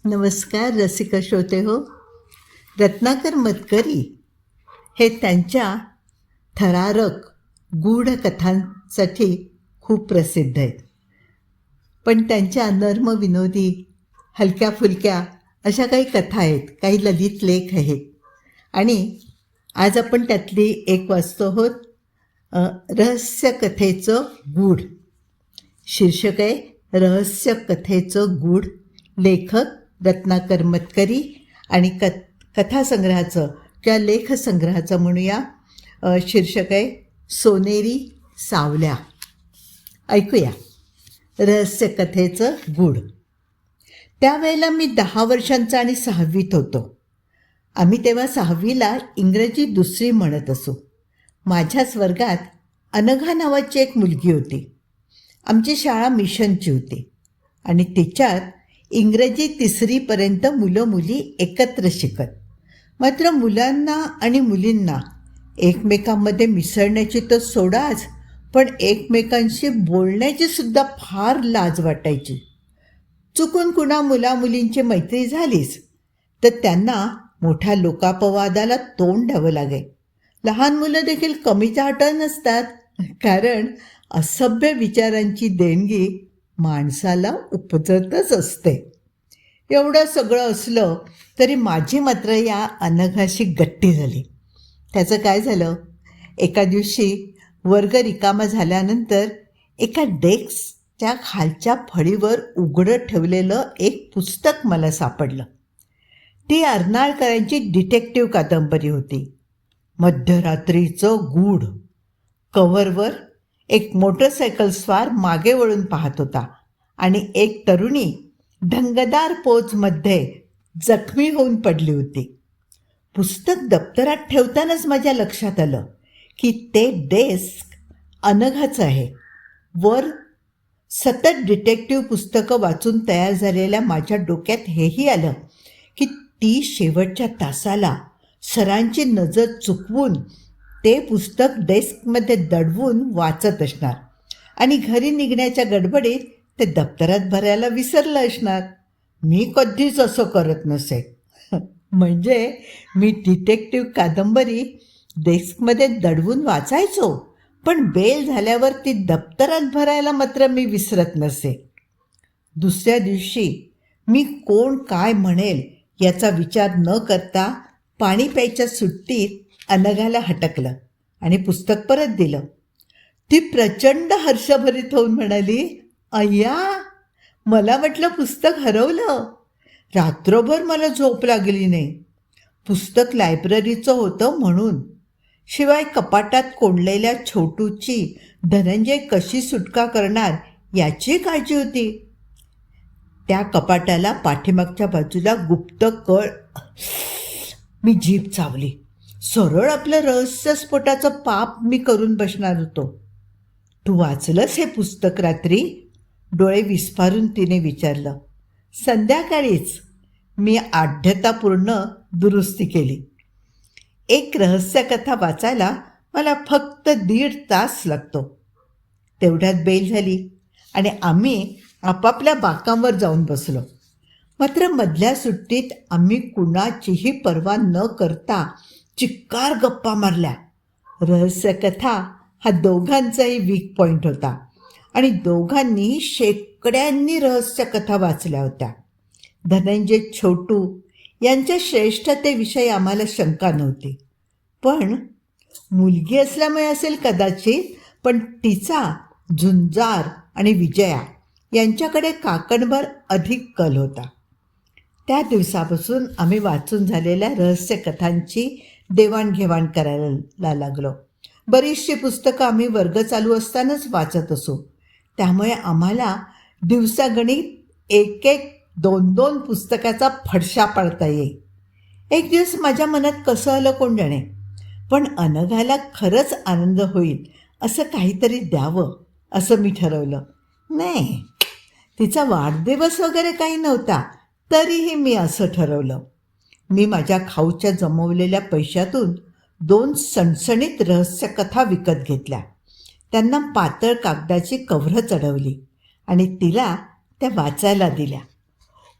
नमस्कार रसिक श्रोते हो. रत्नाकर मतकरी हे त्यांच्या थरारक गूढ कथांसाठी खूप प्रसिद्ध आहेत. पण त्यांच्या नर्म विनोदी हलक्या फुलक्या अशा काही कथा आहेत, काही ललित लेख आहेत. आणि आज आपण त्यातली एक वाचतो आहोत, रहस्य कथेचं गूढ. शीर्षक आहे रहस्य कथेचं गूढ. लेखक रत्नाकर मतकरी आणि कथासंग्रहाचं किंवा लेखसंग्रहाचं म्हणूया शीर्षक आहे सोनेरी सावल्या. ऐकूया रहस्य कथेचं गूढ. त्यावेळेला मी 10 वर्षांचा आणि 6वीत होतो. आम्ही तेव्हा 6वीला इंग्रजी दुसरी म्हणत असू. माझ्याच वर्गात अनघा नावाची एक मुलगी होती. आमची शाळा मिशनची होती आणि तिच्यात इंग्रजी 3रीपर्यंत मुलं मुली एकत्र शिकत. मात्र मुलांना आणि मुलींना एकमेकांमध्ये मिसळण्याची तर सोडाच, पण एकमेकांशी बोलण्याची सुद्धा फार लाज वाटायची. चुकून कुणा मुलामुलींची मैत्री झालीच तर त्यांना मोठ्या लोकापवादाला तोंड द्यावं लागे. लहान मुलं देखील कमी चाहतं नसतात, कारण असभ्य विचारांची देणगी माणसाला उपजतच असते. एवढं सगळं असलं तरी माझी मात्र या अनघाशी गट्टी झाली. त्याचं काय झालं, एका दिवशी वर्ग रिकामा झाल्यानंतर एका डेस्कच्या खालच्या फळीवर उघडं ठेवलेलं एक पुस्तक मला सापडलं. ती अर्नाळकरांची डिटेक्टिव्ह कादंबरी होती. मध्यरात्रीचं गूढ. कव्हरवर एक मोटरसायकल स्वार मागे वळून पाहत होता आणि एक तरुणी ढंगदार पोजमध्ये जखमी होऊन पडली होती. पुस्तक दप्तरात ठेवतानाच माझ्या लक्षात आलं की ते डेस्क अनघाचं आहे. वर सतत डिटेक्टिव्ह पुस्तकं वाचून तयार झालेल्या माझ्या डोक्यात हेही आलं की ती शेवटच्या तासाला सरांची नजर चुकवून ते पुस्तक डेस्कमध्ये दडवून वाचत असणार आणि घरी निघण्याच्या गडबडीत ते दप्तरात भरायला विसरलं असणार. मी कधीच असं करत नसे. म्हणजे मी डिटेक्टिव्ह कादंबरी डेस्कमध्ये दडवून वाचायचो, पण बेल झाल्यावर ती दप्तरात भरायला मात्र मी विसरत नसे. दुसऱ्या दिवशी मी कोण काय म्हणेल याचा विचार न करता पाणी प्यायच्या सुट्टीत अनघाला हटकलं आणि पुस्तक परत दिलं. ती प्रचंड हर्षभरीत होऊन म्हणाली, अय्या, मला वाटलं पुस्तक हरवलं. रात्रभर मला झोप लागली नाही. पुस्तक लायब्ररीचं होतं म्हणून. शिवाय कपाटात कोंडलेल्या छोटूची धनंजय कशी सुटका करणार याची काळजी होती. त्या कपाटाला पाठीमागच्या बाजूला गुप्त कळ. मी जीभ चावली. सरळ आपलं रहस्यस्फोटाचं पाप मी करून बसणार होतो. तू वाचलंस हे पुस्तक रात्री? डोळे विस्फारून तिने विचारलं. संध्याकाळीच. मी आढ्यतापूर्ण दुरुस्ती केली. एक रहस्यकथा वाचायला मला फक्त 1.5 तास लागतो. तेवढ्यात बेल झाली आणि आम्ही आपापल्या बाकांवर जाऊन बसलो. मात्र मधल्या सुट्टीत आम्ही कुणाचीही पर्वा न करता चिक्कार गप्पा मारल्या. रहस्यकथा हा दोघांचाही वीक पॉईंट होता आणि दोघांनी शेकड्यांनी रहस्यकथा वाचल्या होत्या. धनंजय, छोटू यांच्या श्रेष्ठतेविषयी आम्हाला शंका नव्हती. पण मुलगी असल्यामुळे असेल कदाचित, पण तिचा झुंजार आणि विजया यांच्याकडे काकणभर अधिक कल होता. त्या दिवसापासून आम्ही वाचून झालेल्या रहस्यकथांची देवाणघेवाण करायला लागलो. बरीचशी पुस्तकं आम्ही वर्ग चालू असतानाच वाचत असू. त्यामुळे आम्हाला दिवसागणिक 1-2 पुस्तकाचा फडशा पाडता येई. एक दिवस माझ्या मनात कसं आलं कोण जाणे, पण अनघाला खरंच आनंद होईल असं काहीतरी द्यावं असं मी ठरवलं. नाही, तिचा वाढदिवस वगैरे काही नव्हता, तरीही मी असं ठरवलं. मी माझ्या खाऊच्या जमवलेल्या पैशातून 2 सणसणीत रहस्यकथा विकत घेतल्या. त्यांना पातळ कागदाची कव्हरं चढवली आणि तिला त्या वाचायला दिल्या.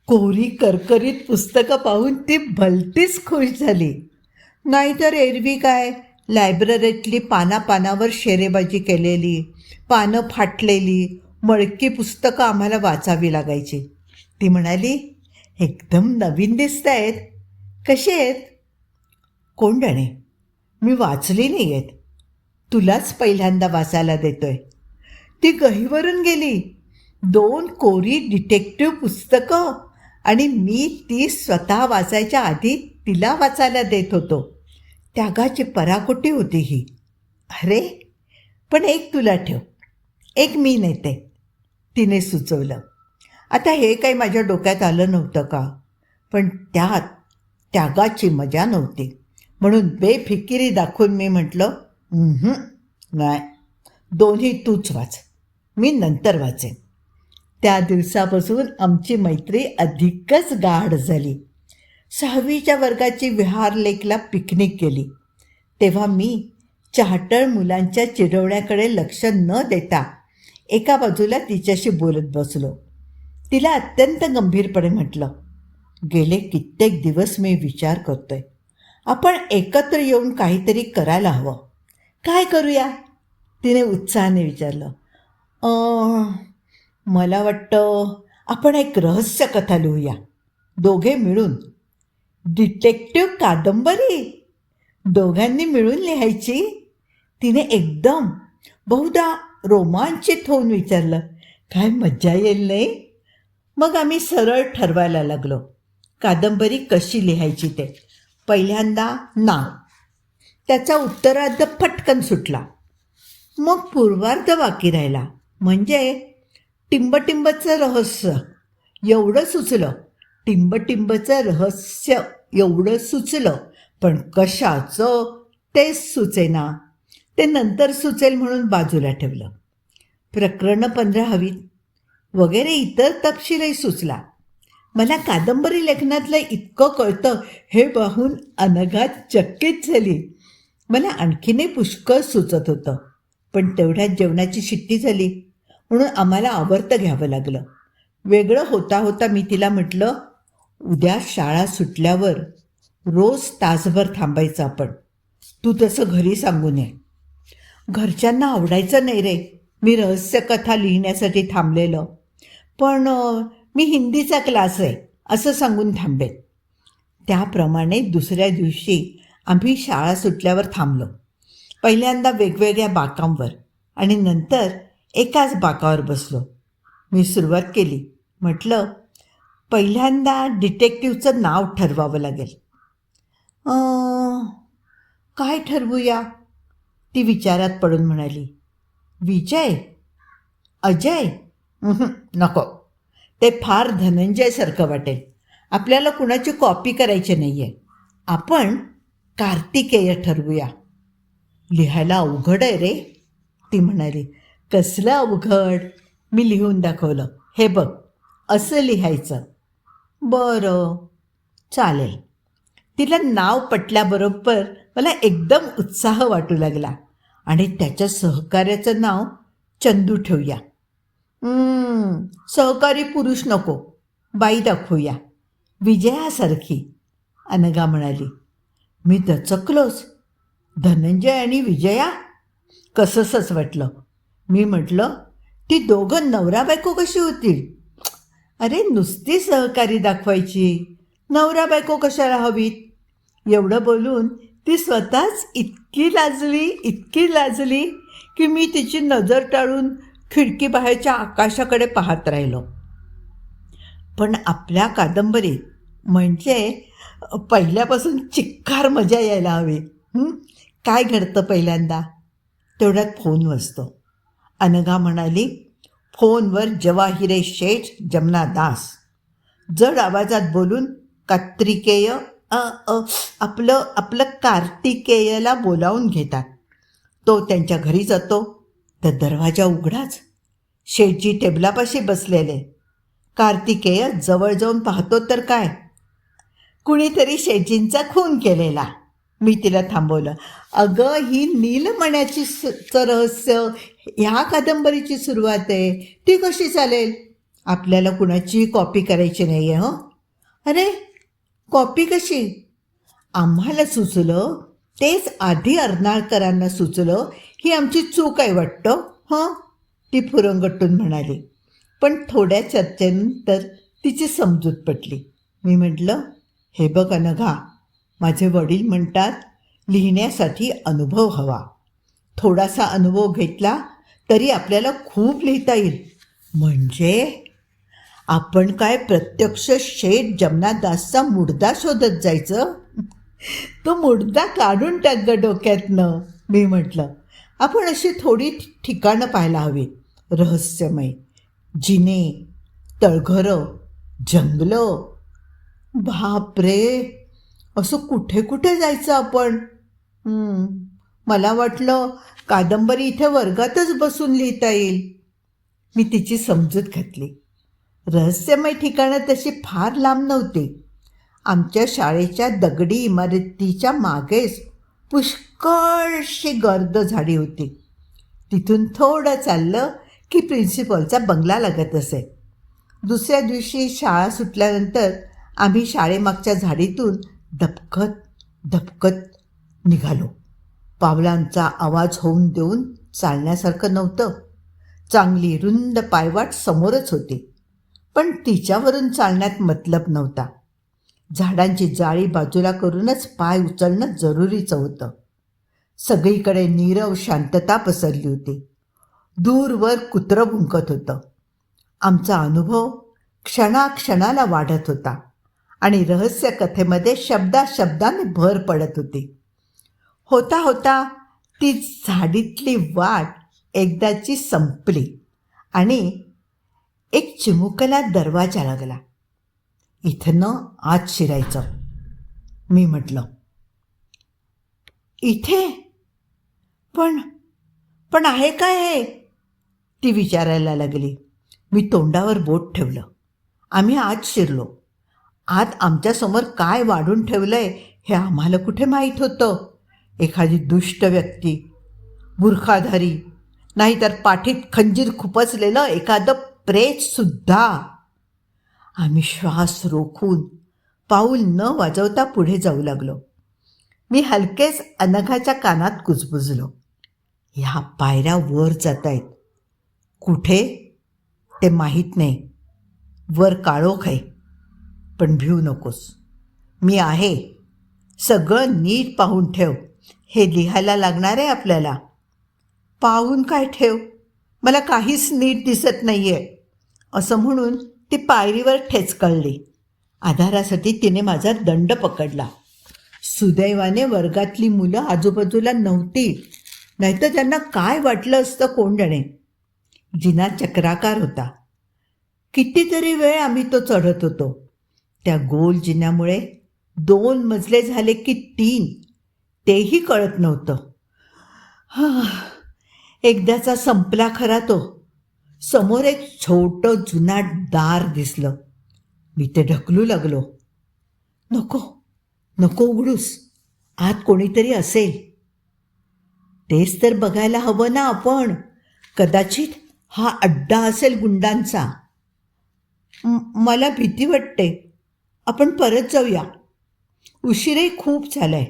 कोरी करकरीत पुस्तकं पाहून ती भलतीच खुश झाली. नाहीतर एरवी काय, लायब्ररीतली पानापानावर शेरेबाजी केलेली, पानं फाटलेली मळकी पुस्तकं आम्हाला वाचावी लागायची. ती म्हणाली, एकदम नवीन दिसत आहेत, कसे आहेत? कोण जाणे, मी वाचली नाही आहेत, तुलाच पहिल्यांदा वाचायला देतोय. ती गहिवरून गेली. 2 कोरी डिटेक्टिव्ह पुस्तकं, आणि मी ती स्वतः वाचायच्या आधी तिला वाचायला देत होतो. त्यागाची पराकोटी होती ही. अरे, पण एक तुला ठेव, एक मी नेते, तिने सुचवलं. आता हे काही माझ्या डोक्यात आलं नव्हतं का, पण त्यात त्यागाची मजा नव्हती. म्हणून बेफिकिरी दाखवून मी म्हटलं, नाही, दोन्ही तूच वाच, मी नंतर वाचेन. त्या दिवसापासून आमची मैत्री अधिकच गाढ झाली. 6वीच्या वर्गाची विहार लेकला पिकनिक गेली. तेव्हा मी चाहटळ मुलांच्या चिडवण्याकडे लक्ष न देता एका बाजूला तिच्याशी बोलत बसलो. तिला अत्यंत गंभीरपणे म्हटलं, गेले कित्येक दिवस मी विचार करतोय, आपण एकत्र येऊन काहीतरी करायला हवं. काय करूया? तिने उत्साहाने विचारलं. मला वाटतं आपण एक रहस्य कथा लिहूया, दोघे मिळून. डिटेक्टिव्ह कादंबरी? दोघांनी मिळून लिहायची? तिने एकदम बहुधा रोमांचित होऊन विचारलं. काय मज्जा येईल नाही? मग आम्ही सरळ ठरवायला लागलो कादंबरी कशी लिहायची ते. पहिल्यांदा नाव, त्याचा उत्तरार्ध पटकन सुटला. मग पूर्वार्ध बाकी राहिला, म्हणजे टिंबटिंबचं रहस्य एवढं सुचलं. टिंबटिंबचं रहस्य एवढं सुचलं, पण कशाचं तेच सुचेना. ते नंतर सुचेल म्हणून बाजूला ठेवलं. प्रकरणं 15 हवीत वगैरे इतर तपशीलही सुचला. मला कादंबरी लेखनातलं इतकं कळतं हे पाहून अनघा चकित झाली. मला आणखीनही पुष्कळ सुचत होतं, पण तेवढ्यात जेवणाची शिट्टी झाली, म्हणून आम्हाला आवर्त घ्यावं लागलं. वेगळं होता होता मी तिला म्हटलं, उद्या शाळा सुटल्यावर रोज तासभर थांबायचं आपण. तू तसं घरी सांगू नये. घरच्यांना आवडायचं नाही रे मी रहस्यकथा लिहिण्यासाठी थांबलेलं, पण मी हिंदीचा क्लास आहे असं सांगून थांबेन. त्याप्रमाणे दुसऱ्या दिवशी आम्ही शाळा सुटल्यावर थांबलो. पहिल्यांदा वेगवेगळ्या बाकांवर आणि नंतर एकाच बाकावर बसलो. मी सुरुवात केली. म्हटलं, पहिल्यांदा डिटेक्टिव्हचं नाव ठरवावं लागेल. काय ठरवूया? ती विचारात पडून म्हणाली. विजय? अजय? नको, ते फार धनंजयसारखं वाटेल. आपल्याला कुणाची कॉपी करायची नाही आहे. आपण कार्तिकेय ठरवूया. लिहायला अवघड आहे रे, ती म्हणाली. कसलं अवघड? मी लिहून दाखवलं. हे बघ, असं लिहायचं. बरं, चालेल. तिला नाव पटल्याबरोबर मला एकदम उत्साह वाटू लागला. आणि त्याच्या सहकार्याचं नाव चंदू ठेवूया. सहकारी पुरुष नको, बाई दाखवूया, विजयासारखी, अनघा म्हणाली. मी दचकलोच. धनंजय आणि विजया? कसंच वाटलं. मी म्हटलं, ती दोघं नवरा बायको कशी होतील? अरे, नुसती सहकारी दाखवायची, नवरा बायको कशाला हवीत? एवढं बोलून ती स्वतःच इतकी लाजली की मी तिची नजर टाळून खिडकीबाहेरच्या आकाशाकडे पाहत राहिलो. पण आपल्या कादंबरीत म्हणजे पहिल्यापासून चिक्कार मजा यायला हवी. काय घडतं पहिल्यांदा? तेवढ्यात फोन वाजतो. अनघा म्हणाली, फोनवर जवाहिरे शेठ जमना दास जड आवाजात बोलून कार्तिकेय आपलं कार्तिकेयला बोलावून घेतात. तो त्यांच्या घरी जातो तर दरवाजा उघडाच. शेठजी टेबलापाशी बसलेले. कार्तिकेय जवळ जाऊन पाहतो तर काय, कुणीतरी शेठजींचा खून केलेला. मी तिला थांबवलं. अगं, ही नीलमण्याची रहस्य ह्या कादंबरीची सुरुवात आहे, ती कशी चालेल? आपल्याला कुणाची कॉपी करायची नाही आहे. हं. अरे, कॉपी कशी? आम्हाला सुचलं तेच आधी अर्नाळकरांना सुचलं, ही आमची चूक आहे वाटतं. हं, ती फुरंगटून म्हणाली. पण थोड्या चर्चेनंतर तिची समजूत पटली. मी म्हटलं, हे बघ अनघा, माझे वडील म्हणतात लिहिण्यासाठी अनुभव हवा. थोडासा अनुभव घेतला तरी आपल्याला खूप लिहिता येईल. म्हणजे आपण काय प्रत्यक्ष शेठ जमनादासचा मुडदा शोधत जायचं? तो मुडदा काढून टाक ग डोक्यातनं, मी म्हटलं. आपण अशी थोडी ठिकाणं पाहायला हवी, रहस्यमय, जिने, तळघरं, जंगलं. बापरे, असं कुठे कुठे जायचं आपण? मला वाटलं कादंबरी इथे वर्गातच बसून लिहिता येईल. मी तिची समजूत घातली. रहस्यमय ठिकाणं तशी फार लांब नव्हती. आमच्या शाळेच्या दगडी इमारतीच्या मागेच पुष्कळशी गर्द झाडी होती. तिथून थोडं चाललं की प्रिन्सिपलचा बंगला लागत असे. दुसऱ्या दिवशी शाळा सुटल्यानंतर आम्ही शाळेमागच्या झाडीतून धपकत धपकत निघालो. पावलांचा आवाज होऊन देऊन चालण्यासारखं नव्हतं. चांगली रुंद पायवाट समोरच होती, पण तिच्यावरून चालण्यात मतलब नव्हता. झाडांची जाळी बाजूला करूनच पाय उचलणं जरुरीचं होतं. सगळीकडे नीरव शांतता पसरली होती. दूरवर कुत्रं भुंकत होतं. आमचा अनुभव क्षणाक्षणाला वाढत होता आणि रहस्य कथेमध्ये शब्दाशब्दाने भर पडत होती. होता होता ती झाडीतली वाट एकदाची संपली आणि एक चिमुकला दरवाजा लागला. इथनं आत शिरायचं, मी म्हटलं. इथे? पण आहे काय हे? ती विचारायला लागली. मी तोंडावर बोट ठेवलं. आम्ही आत शिरलो. आत आमच्यासमोर काय वाढून ठेवलंय हे आम्हाला कुठे माहीत होतं. एखादी दुष्ट व्यक्ती, बुरखाधारी, नाहीतर पाठीत खंजीर खुपसलेलं एखादं प्रेतसुद्धा. आम्ही श्वास रोखून पाऊल न वाजवता पुढे जाऊ लागलो. मी हलकेच अनघाच्या कानात कुजबुजलो. ह्या पायऱ्या वर जात आहेत. कुठे ते माहीत नाही. वर काळोख आहे. पण भिऊ नकोस, मी आहे. सगळं नीट पाहून ठेव. हे लिहायला लागणार आहे आपल्याला. पाहून काय ठेव? मला काहीच नीट दिसत नाही आहे, असं म्हणून ती पायरीवर ठेचकळली. आधारासाठी तिने माझा दंड पकडला. सुदैवाने वर्गातली मुलं आजूबाजूला नव्हती, नाहीतर त्यांना काय वाटलं असतं कोण जाणे. जिना चक्राकार होता. कितीतरी वेळ आम्ही तो चढत होतो. त्या गोल जिन्यामुळे 2 मजले झाले की 3 तेही कळत नव्हतं. एकदाचा संपला खरा तो. समोर एक छोटं जुनाट दार दिसलं. मी ते ढकलू लागलो. नको नको उघडूस, आत कोणीतरी असेल. तेच तर बघायला हवं ना आपण. कदाचित हा अड्डा असेल गुंडांचा. मला भीती वाटते. आपण परत जाऊया. उशीरही खूप झालाय.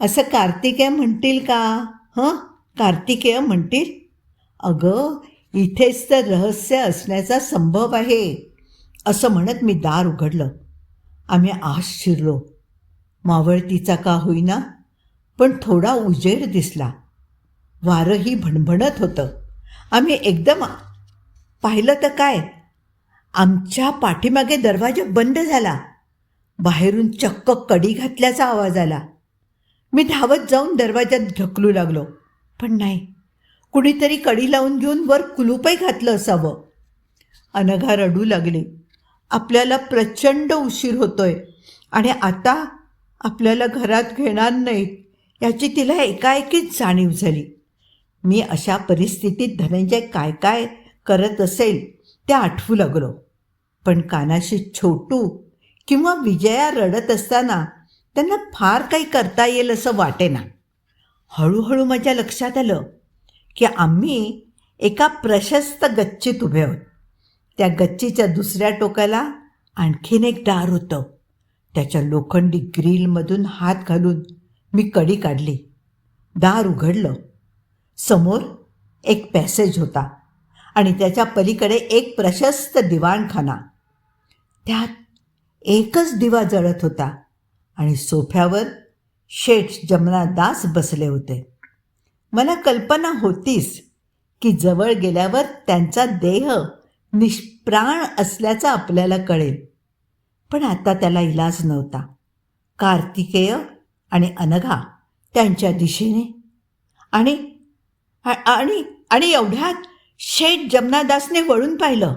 असं कार्तिकेय म्हणतील का? कार्तिकेय म्हणतील. अगं, इथेच तर रहस्य असण्याचा संभव आहे, असं म्हणत मी दार उघडलं. आम्ही आत शिरलो. मावळतीचा का होईना, पण थोडा उजेड दिसला. वारंही भणभणत होतं. आम्ही एकदम पाहिलं तर काय, आमच्या पाठीमागे दरवाजा बंद झाला. बाहेरून चक्क कडी घातल्याचा आवाज आला. मी धावत जाऊन दरवाजात ढकलू लागलो, पण नाही. कुणीतरी कडी लावून घेऊन वर कुलूपही घातलं असावं. अनघा रडू लागली. आपल्याला प्रचंड उशीर होतोय आणि आता आपल्याला घरात घेणार नाहीत याची तिला एकाएकीच जाणीव झाली. मी अशा परिस्थितीत धनंजय काय काय करत असेल ते आठवू लागलो. पण कानाशी छोटू किंवा विजया रडत असताना त्यांना फार काही करता येईल असं वाटेना. हळूहळू माझ्या लक्षात आलं की आम्ही एका प्रशस्त गच्चीत उभे आहोत. त्या गच्चीच्या दुसऱ्या टोकाला आणखीन एक दार होतं. त्याच्या लोखंडी ग्रिलमधून हात घालून मी कडी काढली. दार उघडलं. समोर एक पॅसेज होता आणि त्याच्या पलीकडे एक प्रशस्त दिवाणखाना. त्यात एकच दिवा जळत होता आणि सोफ्यावर शेठ जमनादास बसले होते. मला कल्पना होतीच की जवळ गेल्यावर त्यांचा देह निष्प्राण असल्याचं आपल्याला कळेल, पण आता त्याला इलाज नव्हता. कार्तिकेय आणि अनघा त्यांच्या दिशेने आणि आणि आणि एवढ्यात शेठ जमनादासने वळून पाहिलं.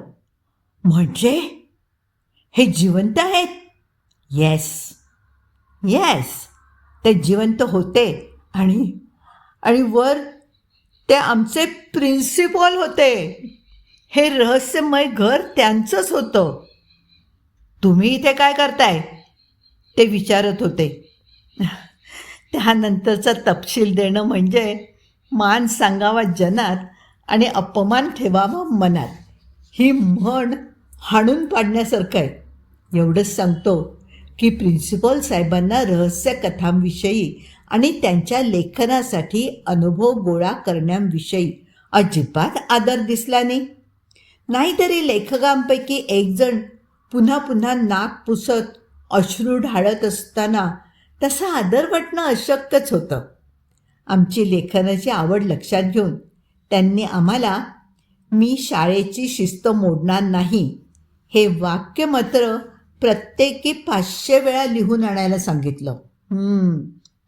म्हणजे हे जिवंत आहेत? येस येस, ते जिवंत होते आणि आणि वर ते आमचे प्रिन्सिपॉल होते. हे रहस्यमय घर त्यांचंच होतं. तुम्ही इथे काय करताय? ते विचारत होते. त्यानंतरचा तपशील देणं म्हणजे मान सांगावा जनात आणि अपमान ठेवावा मनात, ही म्हण हाणून पाडण्यासारखं आहे. एवढंच सांगतो की प्रिन्सिपॉल साहेबांना रहस्य कथांविषयी आणि त्यांच्या लेखनासाठी अनुभव गोळा करण्याविषयी अजिबात आदर दिसला नाही. नाहीतरी लेखकांपैकी एकजण पुन्हा पुन्हा नाक पुसत अश्रू ढाळत असताना तसा आदर वाटणं अशक्यच होतं. आमची लेखनाची आवड लक्षात घेऊन त्यांनी आम्हाला "मी शाळेची शिस्त मोडणार नाही" हे वाक्य मात्र प्रत्येकी 500 वेळा लिहून आणायला सांगितलं.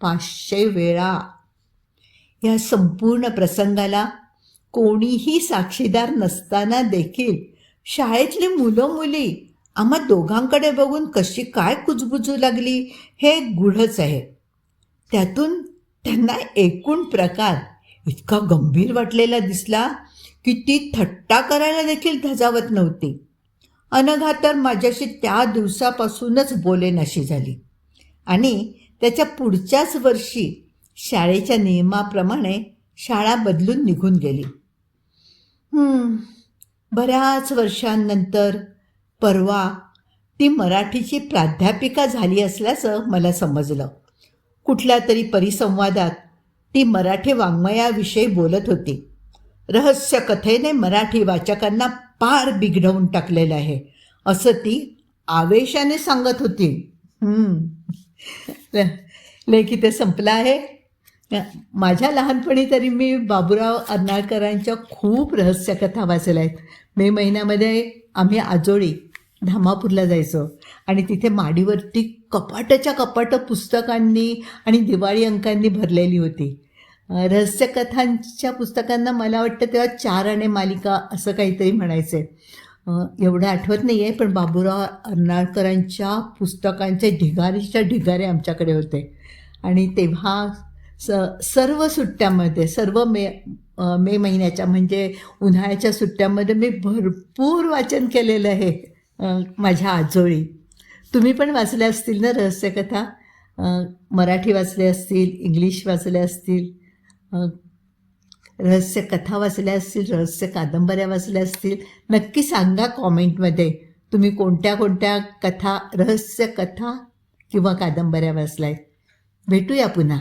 500 वेळा. या संपूर्ण प्रसंगाला कोणीही साक्षीदार नसताना देखील शाळेतली मुलं मुली आम्हा दोघांकडे बघून कशी काय कुजबुजू लागली हे गूढच आहे. त्यातून त्यांना एकूण प्रकार इतका गंभीर वाटलेला दिसला की ती थट्टा करायला देखील धजावत नव्हती. अनघा तर माझ्याशी त्या दिवसापासूनच बोलेनाशी झाली आणि त्याच्या पुढच्याच वर्षी शाळेच्या नियमाप्रमाणे शाळा बदलून निघून गेली. बऱ्याच वर्षांनंतर परवा ती मराठीची प्राध्यापिका झाली असल्याचं मला समजलं. कुठल्या तरी परिसंवादात ती मराठी वाङ्मयाविषयी बोलत होती. रहस्यकथेने मराठी वाचकांना पार बिघडवून टाकलेलं आहे असं ती आवेशाने सांगत होती. लेख इथे संपला आहे. माझ्या लहानपणी तरी मी बाबूराव अर्नाळकरांच्या खूप रहस्यकथा वाचल्या आहेत. मे महिन्यामध्ये आम्ही आजोळी धामापूरला जायचो आणि तिथे माडीवरती कपाटाच्या कपाटं पुस्तकांनी आणि दिवाळी अंकांनी भरलेली होती. रहस्यकथांच्या पुस्तकांना मला वाटतं तेव्हा 4 आणे मालिका असं काहीतरी म्हणायचे. एवढं आठवत नाही आहे, पण बाबूराव अर्नाळकरांच्या पुस्तकांचे ढिगारीच्या ढिगारे आमच्याकडे होते. आणि तेव्हा सर्व सुट्ट्यामध्ये मे महिन्याच्या म्हणजे उन्हाळ्याच्या सुट्ट्यामध्ये मी भरपूर वाचन केलेलं आहे माझ्या आजोळी. तुम्ही पण वाचल्या असतील ना रहस्यकथा? मराठी वाचल्या असतील, इंग्लिश वाचल्या असतील, रहस्यकथा वाचल्या असतील, रहस्य कादंबऱ्या वाचल्या असतील. नक्की सांगा कॉमेंटमध्ये तुम्ही कोणत्या कोणत्या कथा, रहस्यकथा किंवा कादंबऱ्या वाचल्या आहेत. भेटूया पुन्हा.